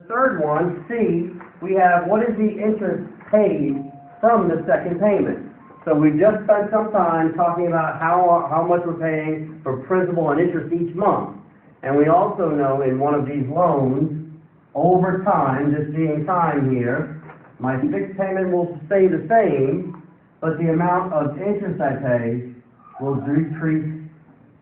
third one, C, we have what is the interest paid from the second payment. So we just spent some time talking about how much we're paying for principal and interest each month. And we also know in one of these loans, over time, just being time here, my fixed payment will stay the same, but the amount of interest I pay will decrease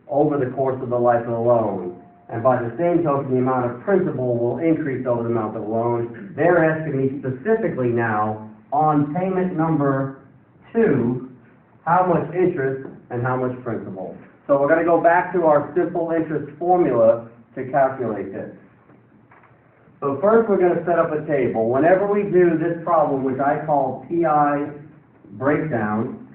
over the course of the life of the loan. And by the same token, the amount of principal will increase over the amount of the loan. They're asking me specifically now, on payment number 2, how much interest and how much principal. So we're going to go back to our simple interest formula to calculate this. So first we're going to set up a table. Whenever we do this problem, which I call PI breakdown,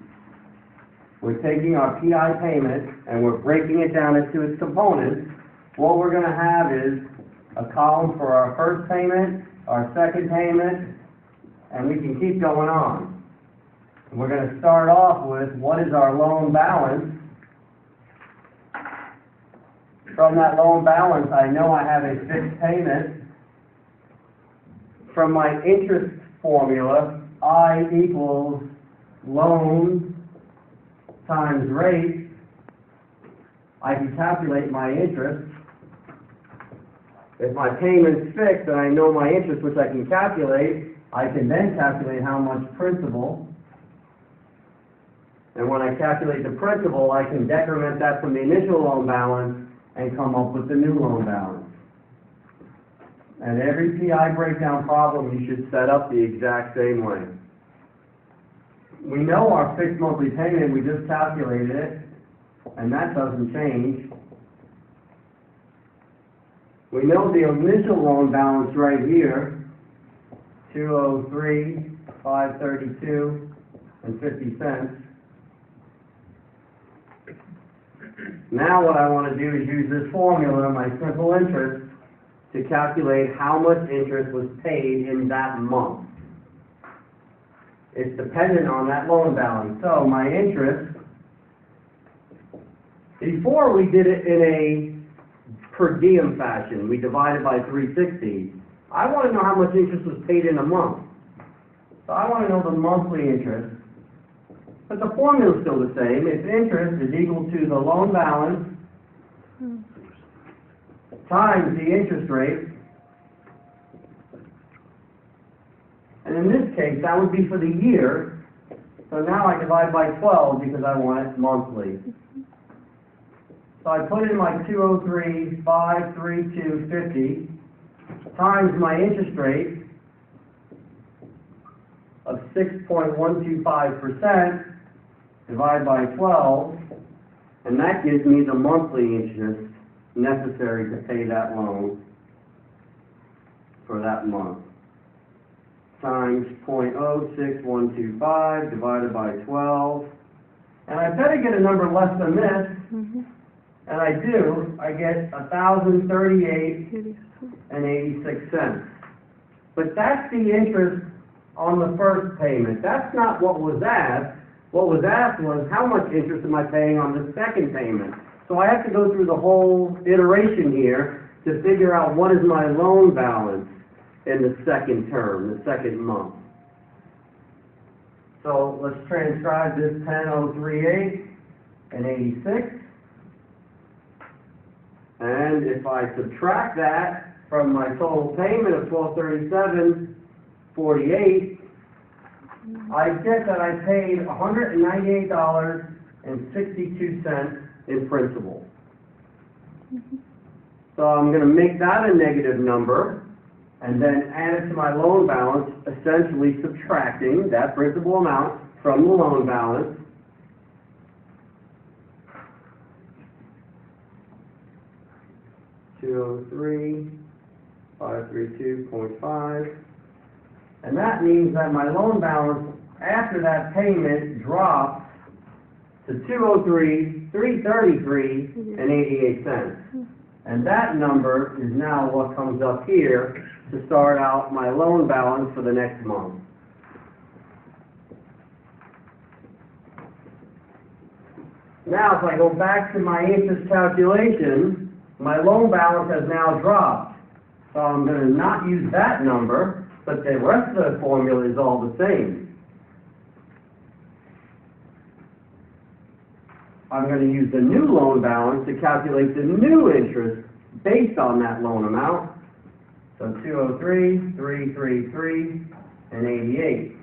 we're taking our PI payment and we're breaking it down into its components. What we're going to have is a column for our first payment, our second payment, and we can keep going on. And we're going to start off with what is our loan balance. From that loan balance, I know I have a fixed payment. From my interest formula, I equals loan times rate. I can calculate my interest. If my payment's fixed and I know my interest, which I can calculate, I can then calculate how much principal. And when I calculate the principal, I can decrement that from the initial loan balance and come up with the new loan balance. And every PI breakdown problem you should set up the exact same way. We know our fixed monthly payment, we just calculated it, and that doesn't change. We know the initial loan balance right here, $203, $532, and 50 cents. Now what I want to do is use this formula, my simple interest, to calculate how much interest was paid in that month. It's dependent on that loan balance. So my interest, before we did it in a per diem fashion, we divided by 360. I want to know how much interest was paid in a month. So I want to know the monthly interest. But the formula is still the same. If interest is equal to the loan balance times the interest rate, and in this case, that would be for the year. So now I divide by 12 because I want it monthly. So I put in my 203, 532, 50 times my interest rate of 6.125%, divide by 12, and that gives me the monthly interest necessary to pay that loan for that month. Times 0.06125 divided by 12. And I better get a number less than this. And I do. I get $1,038.86. But that's the interest on the first payment. That's not what was asked. What was asked was, how much interest am I paying on the second payment? So I have to go through the whole iteration here to figure out what is my loan balance in the second term, the second month. So let's transcribe this 10,038.86. And if I subtract that from my total payment of $1,237.48, I get that I paid $198.62 in principal. So I'm going to make that a negative number and then add it to my loan balance, essentially subtracting that principal amount from the loan balance. $203,532.5, and that means that my loan balance after that payment drops to $203,333.88, and that number is now what comes up here to start out my loan balance for the next month. Now, if I go back to my interest calculation, my loan balance has now dropped So I'm going to not use that number, but the rest of the formula is all the same. I'm going to use the new loan balance to calculate the new interest based on that loan amount. So 203, 333, and 88.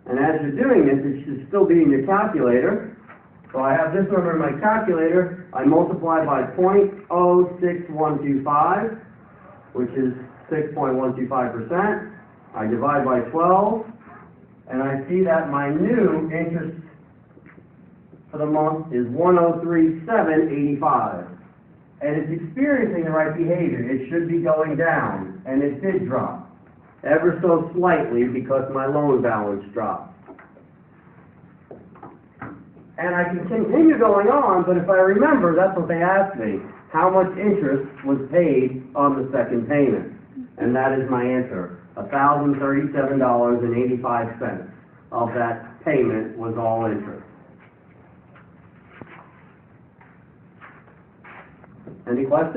And as you're doing this, it should still be in your calculator. So I have this number in my calculator. I multiply by 0.06125, which is 6.125%. I divide by 12, and I see that my new interest for the month is 103,785. And it's experiencing the right behavior. It should be going down, and it did drop, ever so slightly, because my loan balance dropped. And I can continue going on, but if I remember, that's what they asked me. How much interest was paid on the second payment? And that is my answer. $1,037.85 of that payment was all interest. Any questions?